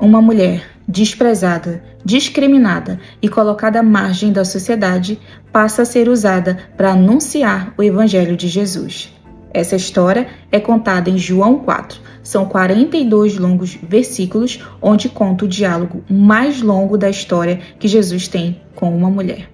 Uma mulher desprezada, discriminada e colocada à margem da sociedade passa a ser usada para anunciar o Evangelho de Jesus. Essa história é contada em João 4. São 42 longos versículos onde conta o diálogo mais longo da história que Jesus tem com uma mulher.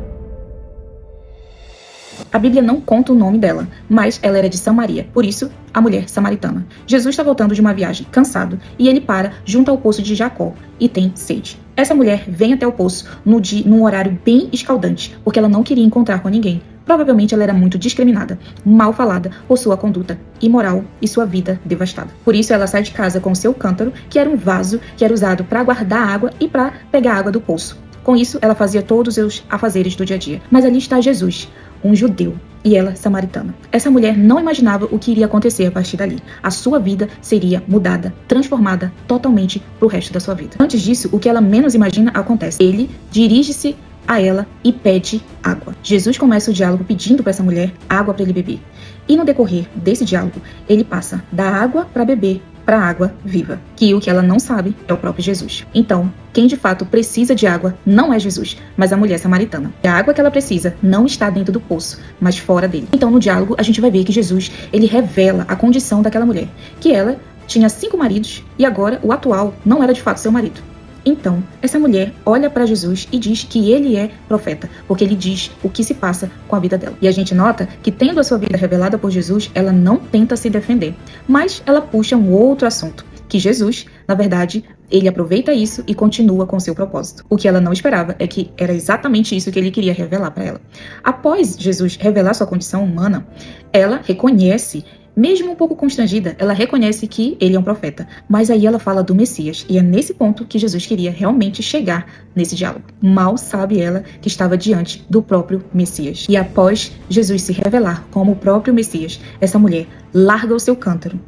A Bíblia não conta o nome dela, mas ela era de Samaria, por isso, a mulher samaritana. Jesus está voltando de uma viagem, cansado, e ele para junto ao poço de Jacó e tem sede. Essa mulher vem até o poço num horário bem escaldante, porque ela não queria encontrar com ninguém. Provavelmente ela era muito discriminada, mal falada por sua conduta imoral e sua vida devastada. Por isso ela sai de casa com seu cântaro, que era um vaso que era usado para guardar água e para pegar água do poço. Com isso, ela fazia todos os afazeres do dia a dia. Mas ali está Jesus, um judeu, e ela samaritana. Essa mulher não imaginava o que iria acontecer a partir dali. A sua vida seria mudada, transformada totalmente para o resto da sua vida. Antes disso, o que ela menos imagina acontece. Ele dirige-se a ela e pede água. Jesus começa o diálogo pedindo para essa mulher água para ele beber. E no decorrer desse diálogo, ele passa da água para beber para a água viva, que o que ela não sabe é o próprio Jesus. Então, quem de fato precisa de água não é Jesus, mas a mulher samaritana. A água que ela precisa não está dentro do poço, mas fora dele. Então, no diálogo, a gente vai ver que Jesus, ele revela a condição daquela mulher, que ela tinha 5 maridos e agora o atual não era de fato seu marido. Então, essa mulher olha para Jesus e diz que ele é profeta, porque ele diz o que se passa com a vida dela. E a gente nota que, tendo a sua vida revelada por Jesus, ela não tenta se defender, mas ela puxa um outro assunto, que Jesus, na verdade, ele aproveita isso e continua com seu propósito. O que ela não esperava é que era exatamente isso que ele queria revelar para ela. Após Jesus revelar sua condição humana, ela reconhece, mesmo um pouco constrangida, ela reconhece que ele é um profeta. Mas aí ela fala do Messias. E é nesse ponto que Jesus queria realmente chegar nesse diálogo. Mal sabe ela que estava diante do próprio Messias. E após Jesus se revelar como o próprio Messias, essa mulher larga o seu cântaro.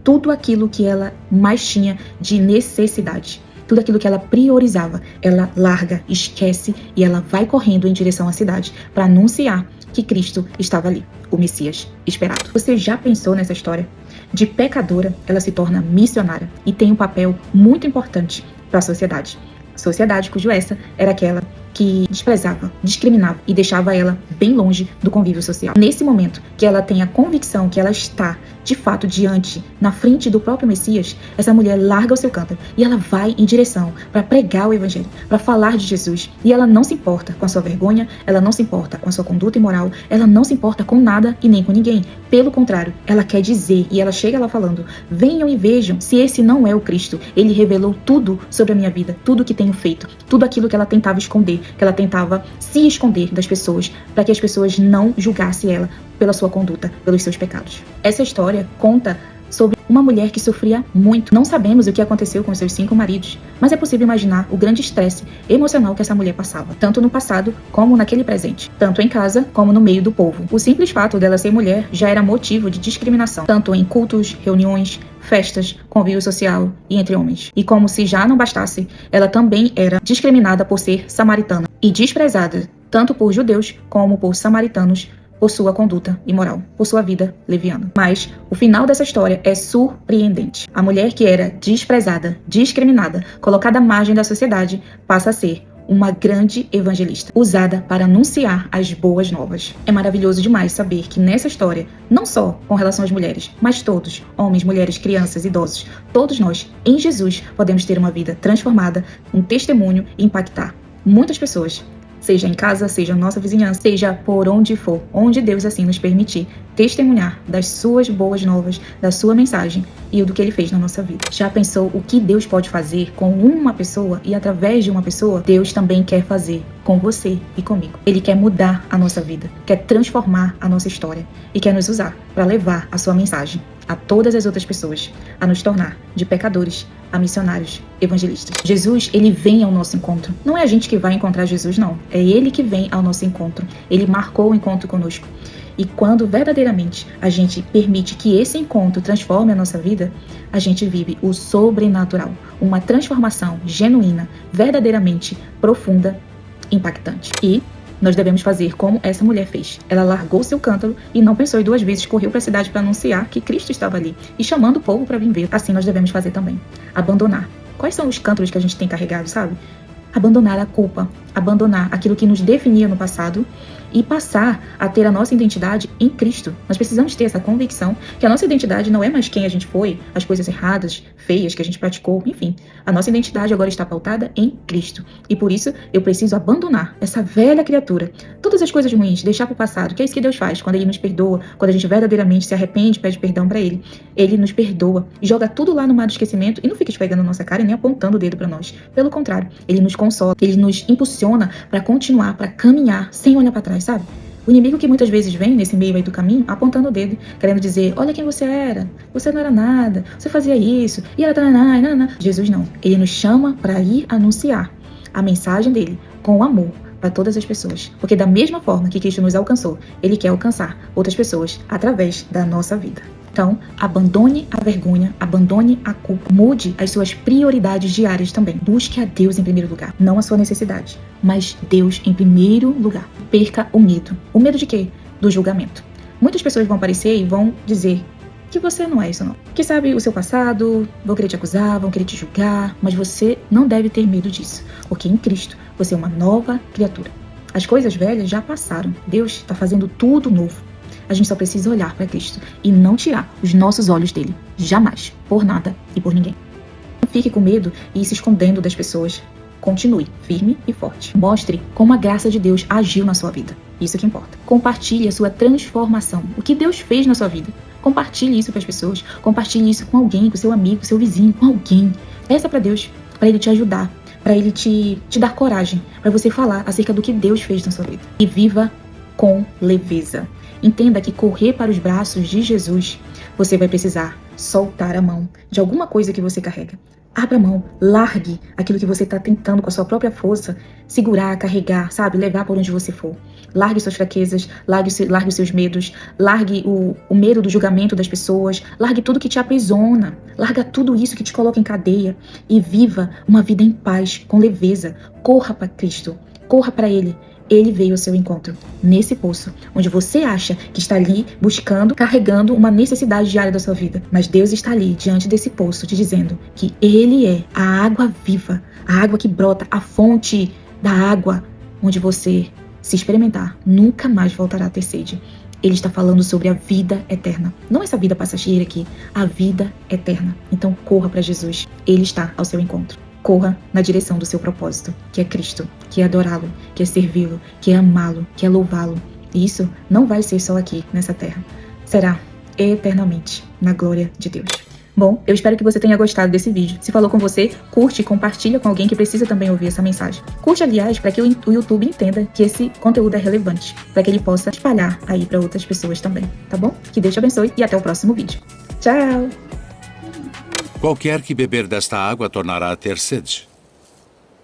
Tudo aquilo que ela mais tinha de necessidade. Tudo aquilo que ela priorizava, ela larga, esquece e ela vai correndo em direção à cidade para anunciar que Cristo estava ali, o Messias esperado. Você já pensou nessa história? De pecadora, ela se torna missionária e tem um papel muito importante para a sociedade. Sociedade cujo essa era aquela que desprezava, discriminava e deixava ela bem longe do convívio social. Nesse momento que ela tem a convicção que ela está, de fato, na frente do próprio Messias, essa mulher larga o seu cântaro e ela vai em direção para pregar o Evangelho, para falar de Jesus. E ela não se importa com a sua vergonha, ela não se importa com a sua conduta imoral, ela não se importa com nada e nem com ninguém. Pelo contrário, ela quer dizer, e ela chega lá falando: venham e vejam se esse não é o Cristo. Ele revelou tudo sobre a minha vida, tudo que tenho feito, tudo aquilo que ela tentava esconder, que ela tentava se esconder das pessoas, para que as pessoas não julgassem ela pela sua conduta, pelos seus pecados. Essa história conta sobre uma mulher que sofria muito. Não sabemos o que aconteceu com seus 5 maridos, mas é possível imaginar o grande estresse emocional que essa mulher passava, tanto no passado como naquele presente, tanto em casa como no meio do povo. O simples fato dela ser mulher já era motivo de discriminação, tanto em cultos, reuniões, festas, convívio social e entre homens. E como se já não bastasse, ela também era discriminada por ser samaritana e desprezada tanto por judeus como por samaritanos por sua conduta imoral, por sua vida leviana. Mas o final dessa história é surpreendente. A mulher que era desprezada, discriminada, colocada à margem da sociedade, passa a ser uma grande evangelista, usada para anunciar as boas novas. É maravilhoso demais saber que nessa história, não só com relação às mulheres, mas todos, homens, mulheres, crianças, idosos, todos nós, em Jesus, podemos ter uma vida transformada, um testemunho e impactar muitas pessoas. Seja em casa, seja na nossa vizinhança, seja por onde for, onde Deus assim nos permitir, testemunhar das suas boas novas, da sua mensagem e do que Ele fez na nossa vida. Já pensou o que Deus pode fazer com uma pessoa e através de uma pessoa? Deus também quer fazer com você e comigo. Ele quer mudar a nossa vida, quer transformar a nossa história e quer nos usar para levar a sua mensagem a todas as outras pessoas, a nos tornar de pecadores a missionários, evangelistas. Jesus, ele vem ao nosso encontro. Não é a gente que vai encontrar Jesus, não. É ele que vem ao nosso encontro. Ele marcou o encontro conosco. E quando verdadeiramente a gente permite que esse encontro transforme a nossa vida, a gente vive o sobrenatural. Uma transformação genuína, verdadeiramente profunda, impactante. E nós devemos fazer como essa mulher fez. Ela largou seu cântaro e não pensou 2 vezes, correu para a cidade para anunciar que Cristo estava ali e chamando o povo para vir ver. Assim nós devemos fazer também. Abandonar Quais são os cântaros que a gente tem carregado, sabe? Abandonar a culpa, abandonar aquilo que nos definia no passado e passar a ter a nossa identidade em Cristo. Nós precisamos ter essa convicção que a nossa identidade não é mais quem a gente foi, as coisas erradas, feias que a gente praticou, enfim. A nossa identidade agora está pautada em Cristo. E por isso eu preciso abandonar essa velha criatura, todas as coisas ruins, deixar para o passado, que é isso que Deus faz quando Ele nos perdoa, quando a gente verdadeiramente se arrepende, pede perdão para Ele. Ele nos perdoa, joga tudo lá no mar do esquecimento e não fica esfregando a nossa cara e nem apontando o dedo para nós. Pelo contrário, Ele nos consola, Ele nos impulsiona para continuar, para caminhar sem olhar para trás, sabe? O inimigo que muitas vezes vem nesse meio aí do caminho, apontando o dedo, querendo dizer, olha quem você não era nada, você fazia isso, e era tananá. Jesus não, Ele nos chama para ir anunciar a mensagem dele com amor para todas as pessoas, porque da mesma forma que Cristo nos alcançou, Ele quer alcançar outras pessoas através da nossa vida. Então, abandone a vergonha, abandone a culpa, mude as suas prioridades diárias também. Busque a Deus em primeiro lugar, não a sua necessidade, mas Deus em primeiro lugar. Perca o medo. O medo de quê? Do julgamento. Muitas pessoas vão aparecer e vão dizer que você não é isso não. Que sabe o seu passado, vão querer te acusar, vão querer te julgar, mas você não deve ter medo disso, porque em Cristo você é uma nova criatura. As coisas velhas já passaram. Deus está fazendo tudo novo. A gente só precisa olhar para Cristo e não tirar os nossos olhos dele. Jamais. Por nada e por ninguém. Não fique com medo e se escondendo das pessoas. Continue firme e forte. Mostre como a graça de Deus agiu na sua vida. Isso que importa. Compartilhe a sua transformação. O que Deus fez na sua vida. Compartilhe isso para as pessoas. Compartilhe isso com alguém, com seu amigo, com seu vizinho, com alguém. Peça para Deus, para Ele te ajudar, para Ele te dar coragem, para você falar acerca do que Deus fez na sua vida. E viva com leveza. Entenda que correr para os braços de Jesus, você vai precisar soltar a mão de alguma coisa que você carrega. Abra a mão, largue aquilo que você está tentando com a sua própria força segurar, carregar, sabe? Levar por onde você for. Largue suas fraquezas, largue os seus medos, largue o medo do julgamento das pessoas, largue tudo que te aprisiona, larga tudo isso que te coloca em cadeia e viva uma vida em paz, com leveza. Corra para Cristo, corra para Ele. Ele veio ao seu encontro, nesse poço, onde você acha que está ali buscando, carregando uma necessidade diária da sua vida. Mas Deus está ali, diante desse poço, te dizendo que Ele é a água viva, a água que brota, a fonte da água, onde você, se experimentar, nunca mais voltará a ter sede. Ele está falando sobre a vida eterna. Não essa vida passageira aqui, a vida eterna. Então corra para Jesus, Ele está ao seu encontro. Corra na direção do seu propósito, que é Cristo, que é adorá-lo, que é servi-lo, que é amá-lo, que é louvá-lo. E isso não vai ser só aqui, nessa terra. Será eternamente na glória de Deus. Bom, eu espero que você tenha gostado desse vídeo. Se falou com você, curte e compartilha com alguém que precisa também ouvir essa mensagem. Curte, aliás, para que o YouTube entenda que esse conteúdo é relevante, para que ele possa espalhar aí para outras pessoas também, tá bom? Que Deus te abençoe e até o próximo vídeo. Tchau! Qualquer que beber desta água tornará a ter sede.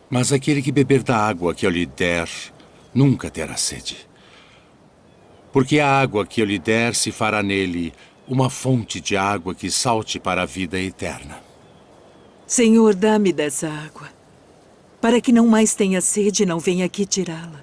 Mas aquele que beber da água que eu lhe der, nunca terá sede. Porque a água que eu lhe der se fará nele uma fonte de água que salte para a vida eterna. Senhor, dá-me dessa água, para que não mais tenha sede e não venha aqui tirá-la.